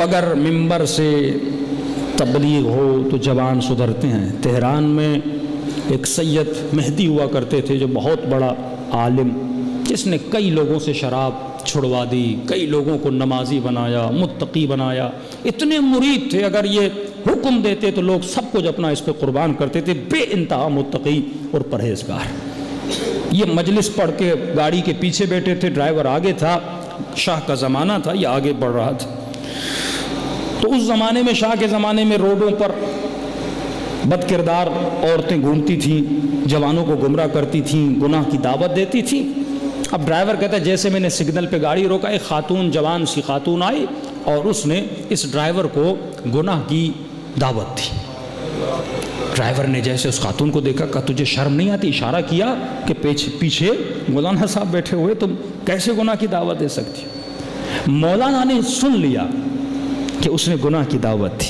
تو اگر منبر سے تبلیغ ہو تو جوان سدھرتے ہیں۔ تہران میں ایک سید مہدی ہوا کرتے تھے جو بہت بڑا عالم، جس نے کئی لوگوں سے شراب چھڑوا دی، کئی لوگوں کو نمازی بنایا، متقی بنایا، اتنے مرید تھے اگر یہ حکم دیتے تو لوگ سب کچھ اپنا اس پہ قربان کرتے تھے، بے انتہا متقی اور پرہیزگار۔ یہ مجلس پڑھ کے گاڑی کے پیچھے بیٹھے تھے، ڈرائیور آگے تھا، شاہ کا زمانہ تھا، یہ آگے بڑھ رہا تھا۔ تو اس زمانے میں، شاہ کے زمانے میں، روڈوں پر بد کردار عورتیں گھومتی تھیں، جوانوں کو گمراہ کرتی تھیں، گناہ کی دعوت دیتی تھیں۔ اب ڈرائیور کہتا ہے جیسے میں نے سگنل پہ گاڑی روکا، ایک خاتون، جوان سی خاتون آئی اور اس نے اس ڈرائیور کو گناہ کی دعوت دی۔ ڈرائیور نے جیسے اس خاتون کو دیکھا، کہا تجھے شرم نہیں آتی؟ اشارہ کیا کہ پیچھے مولانا صاحب بیٹھے ہوئے، تم کیسے گناہ کی دعوت دے سکتی ہو؟ مولانا نے سن لیا کہ اس نے گناہ کی دعوت دی۔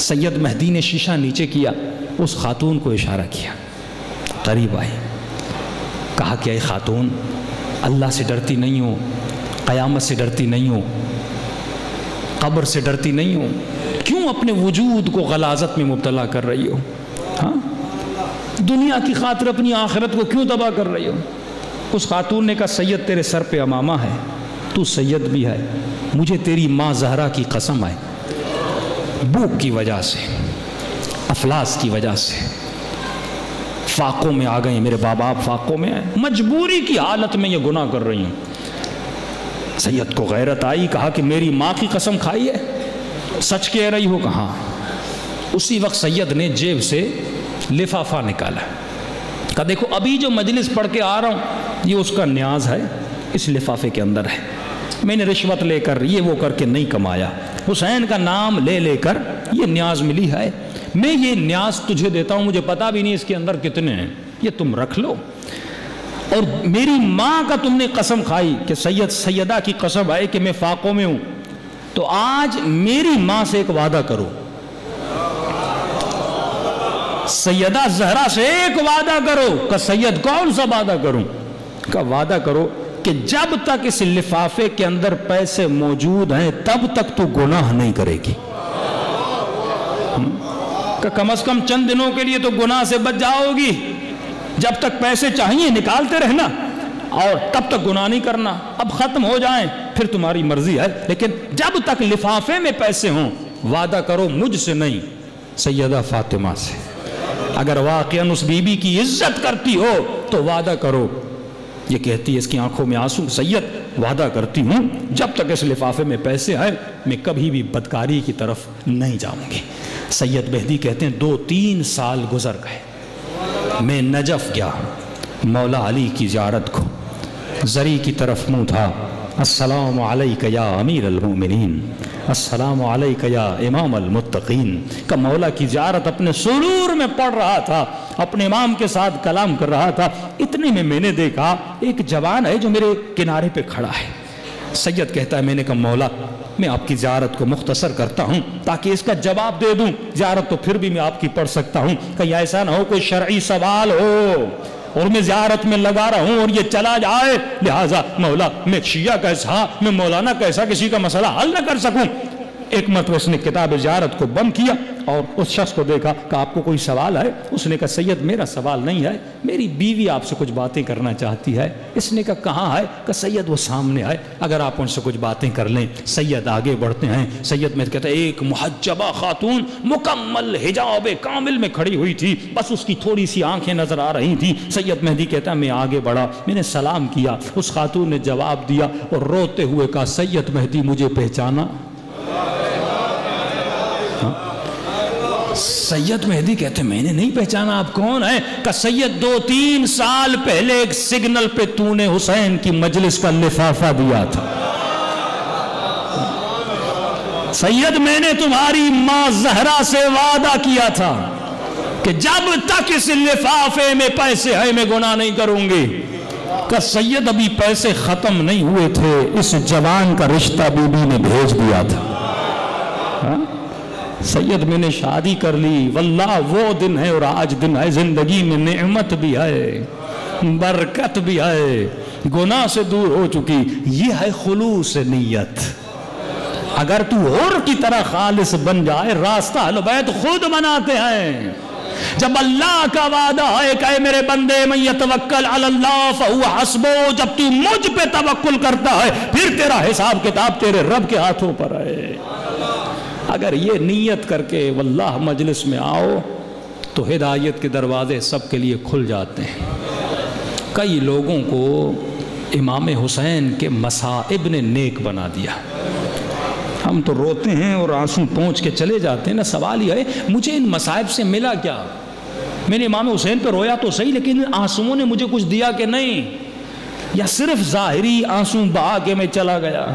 سید مہدی نے شیشہ نیچے کیا، اس خاتون کو اشارہ کیا، قریب آئی، کہا کہ اے خاتون، اللہ سے ڈرتی نہیں ہو، قیامت سے ڈرتی نہیں ہو، قبر سے ڈرتی نہیں ہو، کیوں اپنے وجود کو غلاظت میں مبتلا کر رہی ہو؟ ہاں، دنیا کی خاطر اپنی آخرت کو کیوں تباہ کر رہی ہو؟ اس خاتون نے کہا سید تیرے سر پہ امامہ ہے، تو سید بھی ہے، مجھے تیری ماں زہرا کی قسم ہے، بھوک کی وجہ سے، افلاس کی وجہ سے فاقوں میں آ گئے، میرے باپ فاقوں میں آئے، مجبوری کی حالت میں یہ گناہ کر رہی ہوں۔ سید کو غیرت آئی، کہا کہ میری ماں کی قسم کھائی ہے، سچ کہہ رہی ہو؟ کہاں؟ اسی وقت سید نے جیب سے لفافہ نکالا، کہا دیکھو ابھی جو مجلس پڑھ کے آ رہا ہوں یہ اس کا نیاز ہے، اس لفافے کے اندر ہے، میں نے رشوت لے کر یہ وہ کر کے نہیں کمایا، حسین کا نام لے لے کر یہ نیاز ملی ہے، میں یہ نیاز تجھے دیتا ہوں، مجھے پتا بھی نہیں اس کے اندر کتنے ہیں، یہ تم رکھ لو۔ اور میری ماں کا تم نے قسم کھائی کہ سیدہ کی قسم ہے کہ میں فاقوں میں ہوں، تو آج میری ماں سے ایک وعدہ کرو، سیدہ زہرا سے ایک وعدہ کرو۔ کہ سید کون سا وعدہ کروں؟ کہ وعدہ کرو کہ جب تک اس لفافے کے اندر پیسے موجود ہیں تب تک تو گناہ نہیں کرے گی، کہ کم از کم چند دنوں کے لیے تو گناہ سے بچ جاؤ گی، جب تک پیسے چاہیے نکالتے رہنا اور تب تک گناہ نہیں کرنا، اب ختم ہو جائیں پھر تمہاری مرضی ہے، لیکن جب تک لفافے میں پیسے ہوں وعدہ کرو مجھ سے نہیں، سیدہ فاطمہ سے۔ اگر واقعاً اس بی بی کی عزت کرتی ہو تو وعدہ کرو۔ یہ کہتی ہے، اس کی آنکھوں میں آنسو، سید وعدہ کرتی ہوں جب تک اس لفافے میں پیسے ہیں میں کبھی بھی بدکاری کی طرف نہیں جاؤں گی۔ سید مہدی کہتے ہیں 2-3 سال گزر گئے، میں نجف گیا، مولا علی کی زیارت کو، زری کی طرف منہ تھا، السلام علیک یا امیر المومنین، السلام علیک یا امام المتقین، کہ مولا کی زیارت اپنے سرور میں پڑھ رہا تھا، اپنے امام کے ساتھ کلام کر رہا تھا، اتنے میں نے دیکھا ایک جوان ہے جو میرے کنارے پہ کھڑا ہے۔ سید کہتا ہے میں نے کہا مولا میں آپ کی زیارت کو مختصر کرتا ہوں تاکہ اس کا جواب دے دوں، زیارت تو پھر بھی میں آپ کی پڑھ سکتا ہوں، کہ ایسا نہ ہو کوئی شرعی سوال ہو اور میں زیارت میں لگا رہا ہوں اور یہ چلا جائے، لہٰذا مولا میں شیعہ کیسا، میں مولانا کیسا کسی کا مسئلہ حل نہ کر سکوں۔ ایک مرتبہ اس نے کتاب زیارت کو بند کیا اور اس شخص کو دیکھا کہ آپ کو کوئی سوال ہے؟ اس نے کہا سید میرا سوال نہیں ہے، میری بیوی آپ سے کچھ باتیں کرنا چاہتی ہے۔ اس نے کہا کہاں ہے؟ کہ سید وہ سامنے آئے، اگر آپ ان سے کچھ باتیں کر لیں۔ سید آگے بڑھتے ہیں، سید میں کہتا ہے ایک محجبہ خاتون مکمل حجاب کامل میں کھڑی ہوئی تھی، بس اس کی تھوڑی سی آنکھیں نظر آ رہی تھیں۔ سید مہدی کہتا ہے میں آگے بڑھا، میں نے سلام کیا، اس خاتون نے جواب دیا اور روتے ہوئے کہا سید مہدی مجھے پہچانا؟ سید مہدی کہتے ہیں میں نے نہیں پہچانا، آپ کون ہیں؟ کہ سید 2-3 سال پہلے ایک سگنل پہ تو نے حسین کی مجلس کا لفافہ دیا تھا، سید میں نے تمہاری ماں زہرا سے وعدہ کیا تھا کہ جب تک اس لفافے میں پیسے ہیں میں گناہ نہیں کروں گی۔ کہ سید ابھی پیسے ختم نہیں ہوئے تھے، اس جوان کا رشتہ بی بی نے بھیج دیا تھا۔ سید میں نے شادی کر لی، واللہ وہ دن ہے اور آج دن ہے، زندگی میں نعمت بھی ہے، برکت بھی ہے، گناہ سے دور ہو چکی، یہ ہے خلوص نیت۔ اگر تو اور کی طرح خالص بن جائے، راستہ اہل بیت خود بناتے ہیں۔ جب اللہ کا وعدہ ہے کہ اے میرے بندے من یتوکل علی اللہ فہو حسبہ، جب تو مجھ پہ توکل کرتا ہے پھر تیرا حساب کتاب تیرے رب کے ہاتھوں پر ہے۔ اگر یہ نیت کر کے واللہ مجلس میں آؤ تو ہدایت کے دروازے سب کے لیے کھل جاتے ہیں۔ کئی لوگوں کو امام حسین کے مصائب نے نیک بنا دیا۔ ہم تو روتے ہیں اور آنسو پہنچ کے چلے جاتے ہیں نا۔ سوال یہ ہے مجھے ان مصائب سے ملا کیا؟ میں نے امام حسین پہ رویا تو صحیح، لیکن ان آنسوؤں نے مجھے کچھ دیا کہ نہیں؟ یا صرف ظاہری آنسو بہا کے میں چلا گیا؟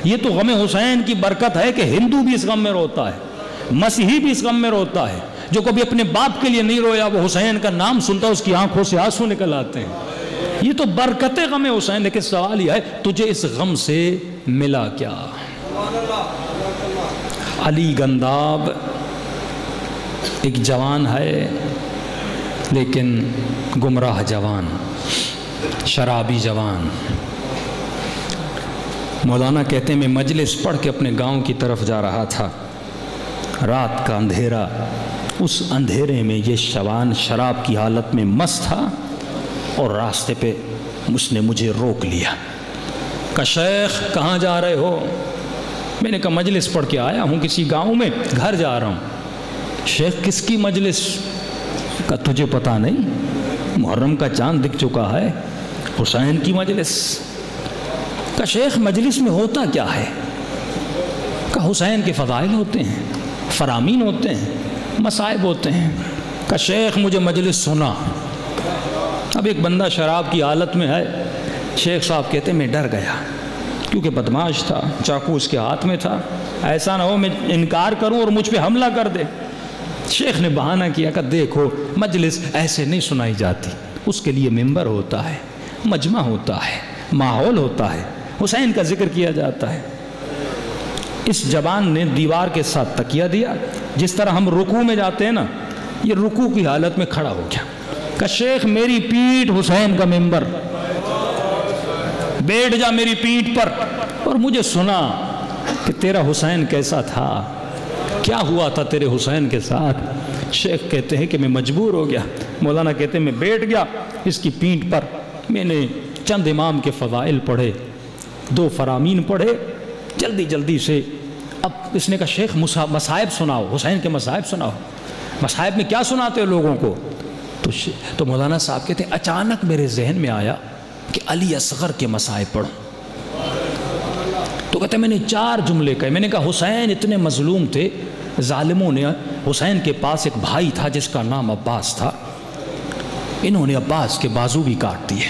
یہ تو غم حسین کی برکت ہے کہ ہندو بھی اس غم میں روتا ہے، مسیحی بھی اس غم میں روتا ہے۔ جو کبھی اپنے باپ کے لیے نہیں رویا وہ حسین کا نام سنتا اس کی آنکھوں سے آنسو نکل آتے ہیں۔ یہ تو برکت غم حسین۔ لیکن سوال یہ ہے تجھے اس غم سے ملا کیا؟ علی گنداب ایک جوان ہے لیکن گمراہ جوان، شرابی جوان۔ مولانا کہتے ہیں میں مجلس پڑھ کے اپنے گاؤں کی طرف جا رہا تھا، رات کا اندھیرا، اس اندھیرے میں یہ جوان شراب کی حالت میں مست تھا اور راستے پہ اس نے مجھے روک لیا۔ کہا شیخ کہاں جا رہے ہو؟ میں نے کہا مجلس پڑھ کے آیا ہوں کسی گاؤں میں، گھر جا رہا ہوں۔ شیخ کس کی مجلس؟ کہا تجھے پتہ نہیں؟ محرم کا چاند دکھ چکا ہے، حسین کی مجلس۔ کہا شیخ مجلس میں ہوتا کیا ہے؟ کہا حسین کے فضائل ہوتے ہیں، فرامین ہوتے ہیں، مصائب ہوتے ہیں۔ کہا شیخ مجھے مجلس سنا۔ اب ایک بندہ شراب کی حالت میں ہے، شیخ صاحب کہتے ہیں میں ڈر گیا کیونکہ بدماش تھا، چاقو اس کے ہاتھ میں تھا، ایسا نہ ہو میں انکار کروں اور مجھ پہ حملہ کر دے۔ شیخ نے بہانہ کیا کہ دیکھو مجلس ایسے نہیں سنائی جاتی، اس کے لیے ممبر ہوتا ہے، مجمع ہوتا ہے، ماحول ہوتا ہے، حسین کا ذکر کیا جاتا ہے۔ اس جوان نے دیوار کے ساتھ تکیہ دیا، جس طرح ہم رکوع میں جاتے ہیں نا، یہ رکوع کی حالت میں کھڑا ہو گیا۔ کہ شیخ میری پیٹھ حسین کا ممبر، بیٹھ جا میری پیٹھ پر اور مجھے سنا کہ تیرا حسین کیسا تھا، کیا ہوا تھا تیرے حسین کے ساتھ۔ شیخ کہتے ہیں کہ میں مجبور ہو گیا۔ مولانا کہتے ہیں میں بیٹھ گیا اس کی پیٹھ پر، میں نے چند امام کے فضائل پڑھے، 2 فرامین پڑھے جلدی جلدی سے۔ اب اس نے کہا شیخ مصائب سناؤ، حسین کے مصائب سناؤ۔ مصائب میں کیا سناتے ہو لوگوں کو؟ تو مولانا صاحب کہتے ہیں اچانک میرے ذہن میں آیا کہ علی اصغر کے مصائب پڑھو۔ تو کہتے ہیں میں نے 4 جملے کہے۔ میں نے کہا حسین اتنے مظلوم تھے، ظالموں نے حسین کے پاس ایک بھائی تھا جس کا نام عباس تھا، انہوں نے عباس کے بازو بھی کاٹ دیے،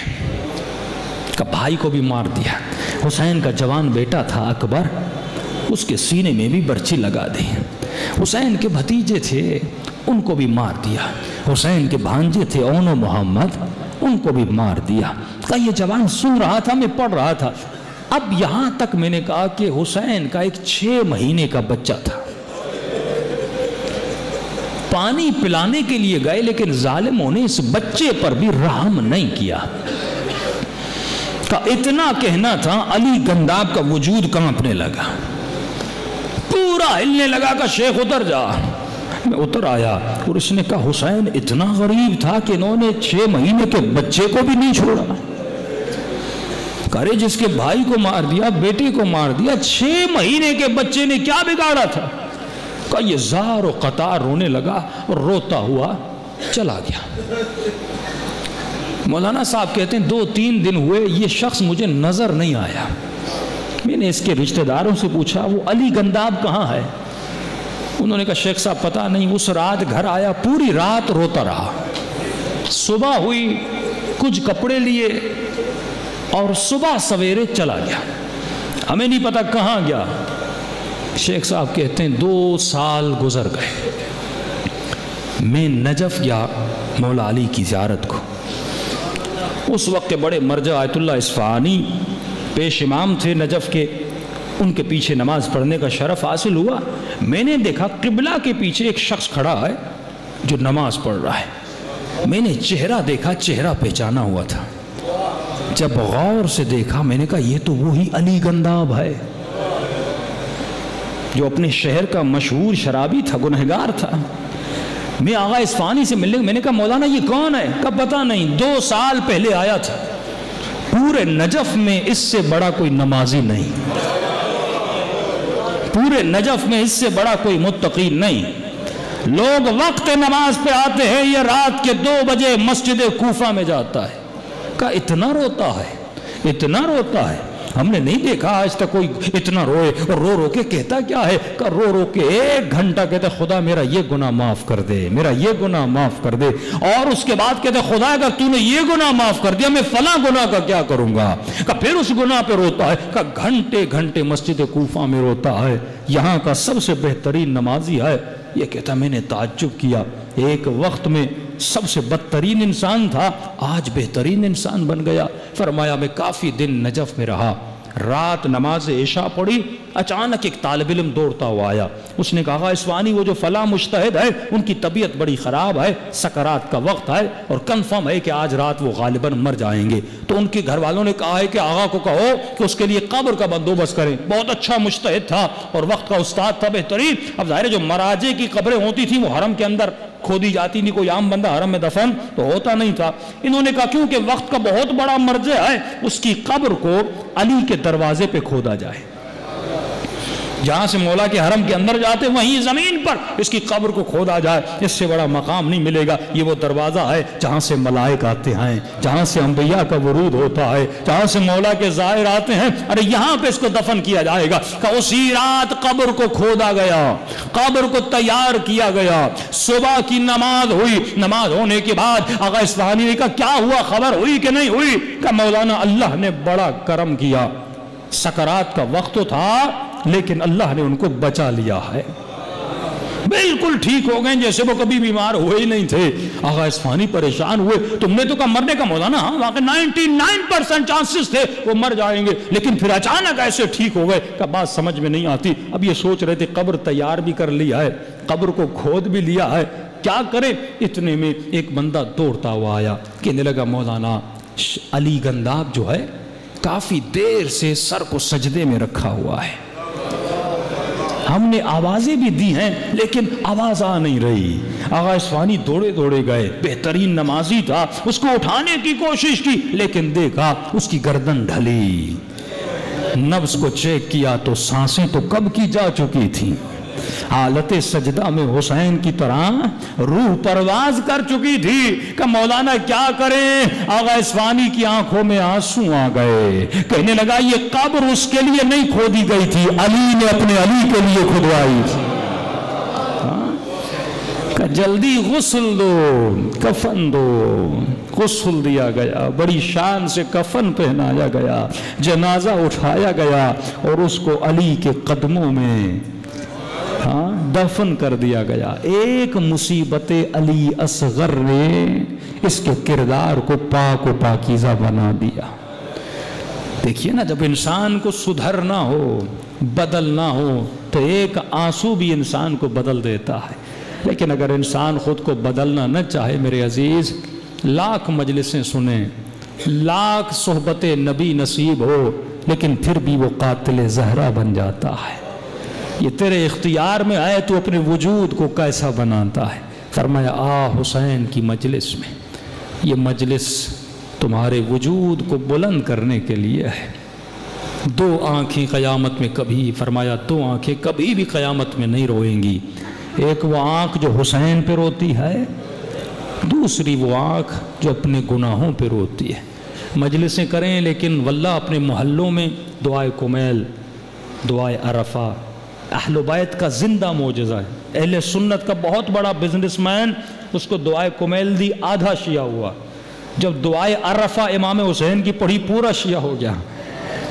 کہ بھائی کو بھی مار دیا۔ حسین کا جوان بیٹا تھا اکبر، اس کے سینے میں بھی برچی لگا دی۔ حسین کے بھتیجے تھے ان کو بھی مار دیا۔ حسین کے بھانجے تھے اون و محمد، ان کو بھی مار دیا۔ کہ یہ جوان سن رہا تھا، میں پڑھ رہا تھا۔ اب یہاں تک میں نے کہا کہ حسین کا ایک 6 مہینے کا بچہ تھا، پانی پلانے کے لیے گئے لیکن ظالموں نے اس بچے پر بھی رحم نہیں کیا۔ کہ اتنا کہنا تھا علی گنداب کا وجود کانپنے لگا، پورا ہلنے لگا کہ شیخ اتر جا۔ میں اتر آیا اور اس نے کہا حسین اتنا غریب تھا کہ انہوں نے 6 مہینے کے بچے کو بھی نہیں چھوڑا۔ کرے جس کے بھائی کو مار دیا، بیٹے کو مار دیا، 6 مہینے کے بچے نے کیا بگاڑا تھا؟ کہا یہ زار و قطار رونے لگا اور روتا ہوا چلا گیا۔ مولانا صاحب کہتے ہیں 2-3 دن ہوئے یہ شخص مجھے نظر نہیں آیا۔ میں نے اس کے رشتہ داروں سے پوچھا وہ علی گنداب کہاں ہے؟ انہوں نے کہا شیخ صاحب پتہ نہیں، اس رات گھر آیا پوری رات روتا رہا، صبح ہوئی کچھ کپڑے لیے اور صبح سویرے چلا گیا، ہمیں نہیں پتہ کہاں گیا۔ شیخ صاحب کہتے ہیں 2 سال گزر گئے، میں نجف گیا مولا علی کی زیارت کو۔ اس وقت کے بڑے مرجع آیت اللہ اصفہانی پیش امام تھے نجف کے، ان کے پیچھے نماز پڑھنے کا شرف حاصل ہوا۔ میں نے دیکھا قبلہ کے پیچھے ایک شخص کھڑا ہے جو نماز پڑھ رہا ہے۔ میں نے چہرہ دیکھا، چہرہ پہچانا ہوا تھا۔ جب غور سے دیکھا میں نے کہا یہ تو وہی علی گنداب ہے۔ جو اپنے شہر کا مشہور شرابی تھا، گنہگار تھا، میں آغا اصفہانی سے ملنے، میں نے کہا مولانا یہ کون ہے؟ کہا پتہ نہیں، 2 سال پہلے آیا تھا، پورے نجف میں اس سے بڑا کوئی نمازی نہیں، پورے نجف میں اس سے بڑا کوئی متقی نہیں، لوگ وقت نماز پہ آتے ہیں، یہ رات کے 2 بجے مسجد کوفہ میں جاتا ہے۔ کہا اتنا روتا ہے، اتنا روتا ہے، ہم نے نہیں دیکھا آج تک کوئی اتنا روئے، اور رو رو کے کہتا کیا ہے؟ کہ رو رو کے 1 گھنٹہ کہتا خدا میرا یہ گناہ معاف کر دے، میرا یہ گناہ معاف کر دے، اور اس کے بعد کہتا خدا اگر تو نے یہ گناہ معاف کر دیا میں فلاں گناہ کا کیا کروں گا؟ کہ پھر اس گناہ پہ روتا ہے، کہ گھنٹے گھنٹے مسجد کوفہ میں روتا ہے، یہاں کا سب سے بہترین نمازی ہے۔ یہ کہتا میں نے تعجب کیا، ایک وقت میں سب سے بدترین انسان تھا، آج بہترین انسان بن گیا۔ فرمایا میں کافی دن نجف میں رہا، رات نماز عشاء پڑھی، اچانک ایک طالب علم دوڑتا ہوا آیا، اس نے کہا اصفہانی وہ جو فلاں مجتہد ہے ان کی طبیعت بڑی خراب ہے، سکرات کا وقت ہے اور کنفرم ہے کہ آج رات وہ غالباً مر جائیں گے، تو ان کے گھر والوں نے کہا ہے کہ آغا کو کہو کہ اس کے لیے قبر کا بندوبست کریں۔ بہت اچھا مجتہد تھا اور وقت کا استاد تھا بہترین۔ اب ظاہر ہے جو مراجع کی قبریں ہوتی تھیں وہ حرم کے اندر کھودی جاتی نہیں، کوئی عام بندہ حرم میں دفن تو ہوتا نہیں تھا۔ انہوں نے کہا کیونکہ وقت کا بہت بڑا مرجع ہے، اس کی قبر کو علی کے دروازے پہ کھودا جائے، جہاں سے مولا کے حرم کے اندر جاتے وہیں زمین پر اس کی قبر کو کھودا جائے، اس سے بڑا مقام نہیں ملے گا۔ یہ وہ دروازہ ہے جہاں سے ملائک آتے ہیں، جہاں سے انبیاء کا ورود ہوتا ہے، جہاں سے مولا کے زائر آتے ہیں، ارے یہاں پہ اس کو دفن کیا جائے گا۔ کہ اسی رات قبر کو کھودا گیا، قبر کو تیار کیا گیا، صبح کی نماز ہوئی، نماز ہونے کے بعد آغا اصفہانی نے کہا کیا ہوا، خبر ہوئی کہ نہیں ہوئی؟ کہ مولانا اللہ نے بڑا کرم کیا، سکرات کا وقت تو تھا لیکن اللہ نے ان کو بچا لیا ہے، بالکل ٹھیک ہو گئے جیسے وہ کبھی بیمار ہوئے ہی نہیں تھے۔ آغا اصفہانی پریشان ہوئے، تم نے تو کہا مرنے کا مولانا، ہاں واقعی 99% چانسز تھے وہ مر جائیں گے، لیکن پھر اچانک ایسے ٹھیک ہو گئے کہ بات سمجھ میں نہیں آتی۔ اب یہ سوچ رہے تھے قبر تیار بھی کر لیا ہے، قبر کو کھود بھی لیا ہے، کیا کریں؟ اتنے میں ایک بندہ دوڑتا ہوا آیا، کہنے لگا مولانا علی گنداب جو ہے کافی دیر سے سر کو سجدے میں رکھا ہوا ہے، ہم نے آوازیں بھی دی ہیں لیکن آواز آ نہیں رہی۔ آغا اصفہانی دوڑے دوڑے گئے، بہترین نمازی تھا، اس کو اٹھانے کی کوشش کی لیکن دیکھا اس کی گردن ڈھلی، نبض کو چیک کیا تو سانسیں تو کب کی جا چکی تھی، حالت سجدہ میں حسین کی طرح روح پرواز کر چکی تھی۔ کہ مولانا کیا کریں؟ آغا اصفہانی کی آنکھوں میں آنسو آ گئے، کہنے لگا یہ قبر اس کے لیے نہیں کھودی گئی تھی، علی نے اپنے علی کے لیے کھدوائی تھی۔ کہ جلدی غسل دو، کفن دو۔ غسل دیا گیا، بڑی شان سے کفن پہنایا گیا، جنازہ اٹھایا گیا اور اس کو علی کے قدموں میں دفن کر دیا گیا۔ ایک مصیبت علی اصغر نے اس کے کردار کو پاک و پاکیزہ بنا دیا۔ دیکھیے نا، جب انسان کو سدھرنا ہو، بدلنا ہو تو ایک آنسو بھی انسان کو بدل دیتا ہے، لیکن اگر انسان خود کو بدلنا نہ چاہے میرے عزیز، لاکھ مجلسیں سنیں، لاکھ صحبت نبی نصیب ہو، لیکن پھر بھی وہ قاتل زہرا بن جاتا ہے۔ یہ تیرے اختیار میں آئے تو اپنے وجود کو کیسا بناتا ہے۔ فرمایا آ حسین کی مجلس میں، یہ مجلس تمہارے وجود کو بلند کرنے کے لیے ہے۔ 2 آنکھیں قیامت میں کبھی، فرمایا 2 آنکھیں کبھی بھی قیامت میں نہیں روئیں گی، ایک وہ آنکھ جو حسین پہ روتی ہے، دوسری وہ آنکھ جو اپنے گناہوں پہ روتی ہے۔ مجلسیں کریں لیکن واللہ اپنے محلوں میں دعائے کمیل، دعائے عرفہ، اہل بیت کا زندہ معجزہ ہے۔ اہل سنت کا بہت بڑا بزنس مین، اس کو دعائے کمیل دی، آدھا شیعہ ہوا۔ جب دعائے عرفہ امام حسین کی پڑھی پورا شیعہ ہو گیا۔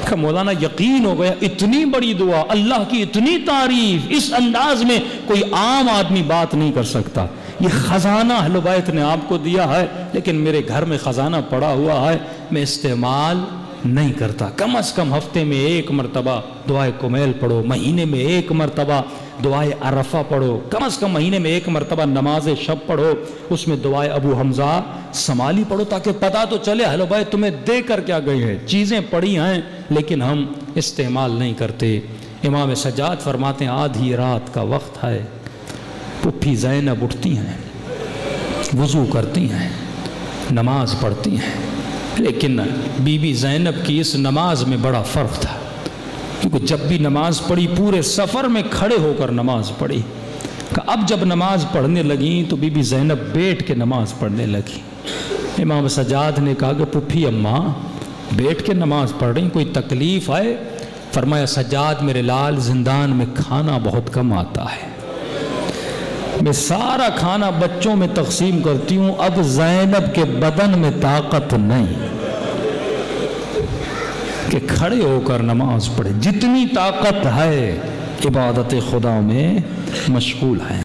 کہ مولانا یقین ہو گیا اتنی بڑی دعا، اللہ کی اتنی تعریف، اس انداز میں کوئی عام آدمی بات نہیں کر سکتا۔ یہ خزانہ اہل بیت نے آپ کو دیا ہے، لیکن میرے گھر میں خزانہ پڑا ہوا ہے، میں استعمال نہیں کرتا۔ کم از کم ہفتے میں 1 مرتبہ دعائے کمیل پڑھو، مہینے میں 1 مرتبہ دعائے عرفہ پڑھو، کم از کم مہینے میں 1 مرتبہ نماز شب پڑھو، اس میں دعائے ابو حمزہ سمالی پڑھو، تاکہ پتہ تو چلے اہل بیت تمہیں دے کر کیا گئے ہیں۔ چیزیں پڑھی ہیں لیکن ہم استعمال نہیں کرتے۔ امام سجاد فرماتے ہیں آدھی رات کا وقت ہے، پھپھی زینب اٹھتی ہیں، وضو کرتی ہیں، نماز پڑھتی ہیں، لیکن بی بی زینب کی اس نماز میں بڑا فرق تھا، کیونکہ جب بھی نماز پڑھی پورے سفر میں کھڑے ہو کر نماز پڑھی، کہ اب جب نماز پڑھنے لگیں تو بی بی زینب بیٹھ کے نماز پڑھنے لگی۔ امام سجاد نے کہا کہ پھپھی اماں بیٹھ کے نماز پڑھ رہی، کوئی تکلیف ہے؟ فرمایا سجاد میرے لال، زندان میں کھانا بہت کم آتا ہے، میں سارا کھانا بچوں میں تقسیم کرتی ہوں، اب زینب کے بدن میں طاقت نہیں کہ کھڑے ہو کر نماز پڑھے، جتنی طاقت ہے عبادت خدا میں مشغول ہے۔